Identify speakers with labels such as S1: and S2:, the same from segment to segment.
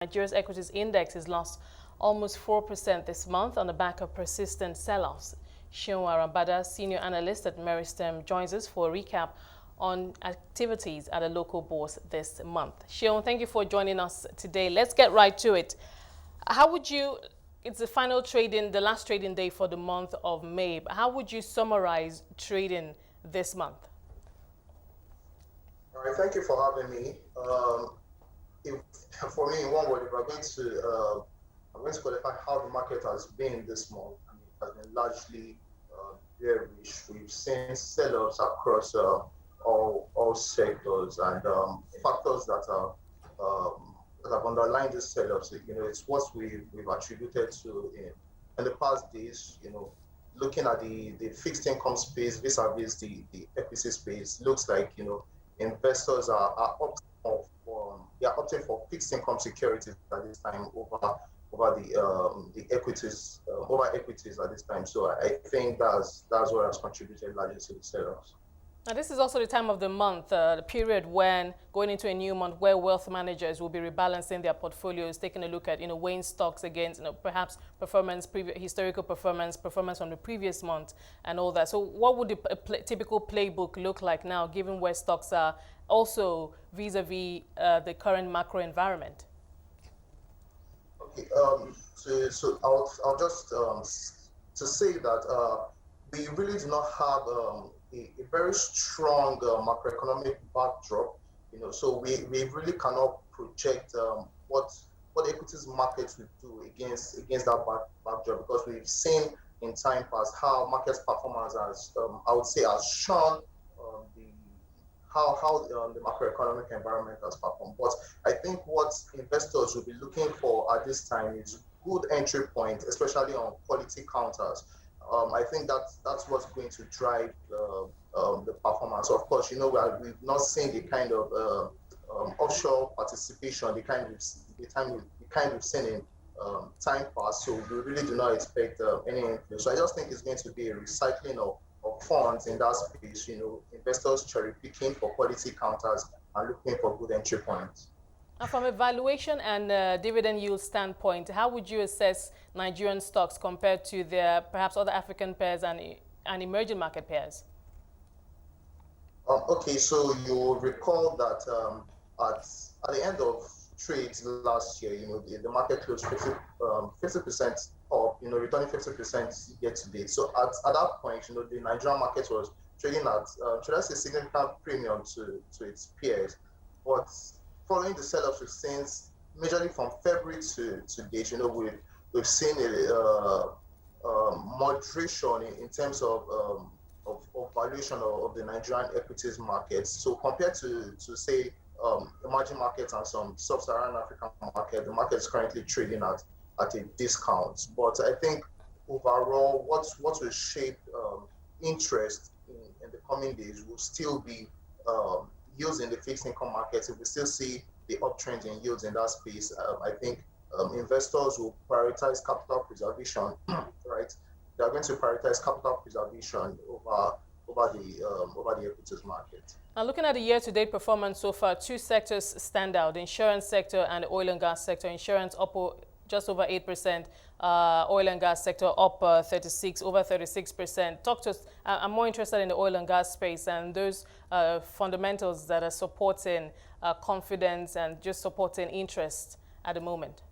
S1: Nigeria's equities index has lost almost 4% this month on the back of persistent sell-offs. Seun Arambada, senior analyst at Meristem, joins us for a recap on activities at a local bourse this month. Seun, thank you for joining us today. Let's get right to it. How would you, it's the last trading day for the month of May. How would you summarize trading this month?
S2: All right, thank you for having me. For me, in one word, if I'm going to qualify how the market has been this month, I mean, it has been largely bearish. We've seen sell-offs across all sectors, and factors that have underlined these sell-offs. It's what we've attributed to in the past days. Looking at the fixed income space vis-a-vis the equity space, looks like investors are opting for fixed income securities at this time over the equities at this time. So I think that's what has contributed largely to the sell-offs.
S1: Now, this is also the time of the month, the period when going into a new month where wealth managers will be rebalancing their portfolios, taking a look at weighing stocks against perhaps historical performance from the previous month and all that. So what would the typical playbook look like now, given where stocks are, also vis-a-vis the current macro environment?
S2: Okay, so I'll just to say that we really do not have a very strong macroeconomic backdrop, so we really cannot project what equities markets will do against that backdrop, because we've seen in time past how markets performance has shown how the macroeconomic environment has performed. But I think what investors will be looking for at this time is good entry point, especially on quality counters. I think that's what's going to drive the performance. Of course, we've not seen the kind of offshore participation, the kind we've seen in time past. So we really do not expect any inflow. So I just think it's going to be a recycling of funds in that space. Investors cherry picking for quality counters and looking for good entry points.
S1: And from a valuation and dividend yield standpoint, how would you assess Nigerian stocks compared to their perhaps other African peers and emerging market peers?
S2: Okay, so you recall that at the end of trades last year, the market closed 50% up, returning 50% year to date. So at that point, the Nigerian market was trading at, should I say, significant premium to its peers. But following the sell-offs we've seen, majorly from February to date, we've seen a moderation in terms of valuation of the Nigerian equities markets. So compared to say emerging markets and some sub-Saharan African market, the market is currently trading at a discount. But I think overall, what will shape interest in the coming days will still be yields in the fixed income markets. If we still see the uptrend in yields in that space, I think investors will prioritize capital preservation, right? They are going to prioritize capital preservation over the equities market.
S1: Now, looking at the year-to-date performance so far, two sectors stand out: the insurance sector and the oil and gas sector. Insurance up just over 8%, oil and gas sector up over 36%. Talk to us. I'm more interested in the oil and gas space and those fundamentals that are supporting confidence and just supporting interest at the moment.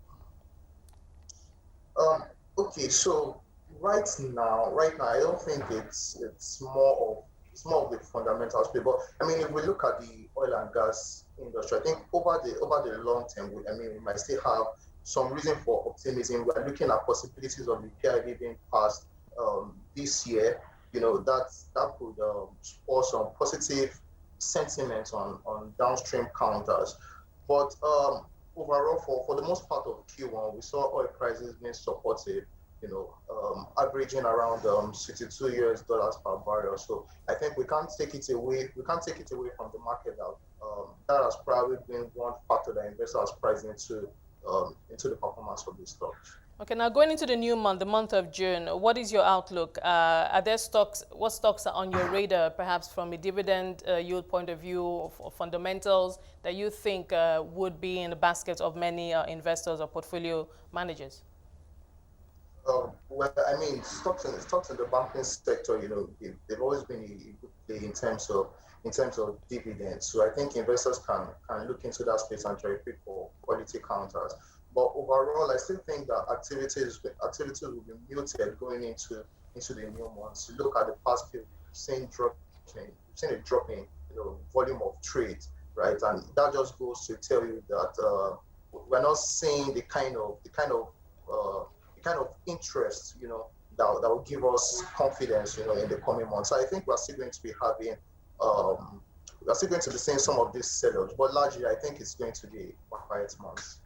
S2: Okay, so right now, I don't think it's more of the fundamentals. But I mean, if we look at the oil and gas industry, I think over the long term, we might still have some reason for optimism. We are looking at possibilities of the PIB being passed this year. That could spur some positive sentiment on downstream counters. But overall, for the most part of Q1, we saw oil prices being supportive, averaging around $62 per barrel. So I think we can't take it away from the market that has probably been one factor that investors priced into the performance of the stock.
S1: Okay, now going into the new month, the month of June, what is your outlook? Are there stocks, what stocks are on your radar, perhaps from a dividend yield point of view or fundamentals that you think would be in the basket of many investors or portfolio managers?
S2: Well, I mean, stocks in the banking sector, they've always been a good play in terms of dividends. So I think investors can look into that space and try to pick for quality counters. But overall, I still think that activities will be muted going into the new months. You look at the past few weeks, we've seen a drop in volume of trade, right? And that just goes to tell you that we're not seeing the kind of interest, that will give us confidence, in the coming months. So I think we're still going to be seeing some of these sell-offs, but largely I think it's going to be a quiet month.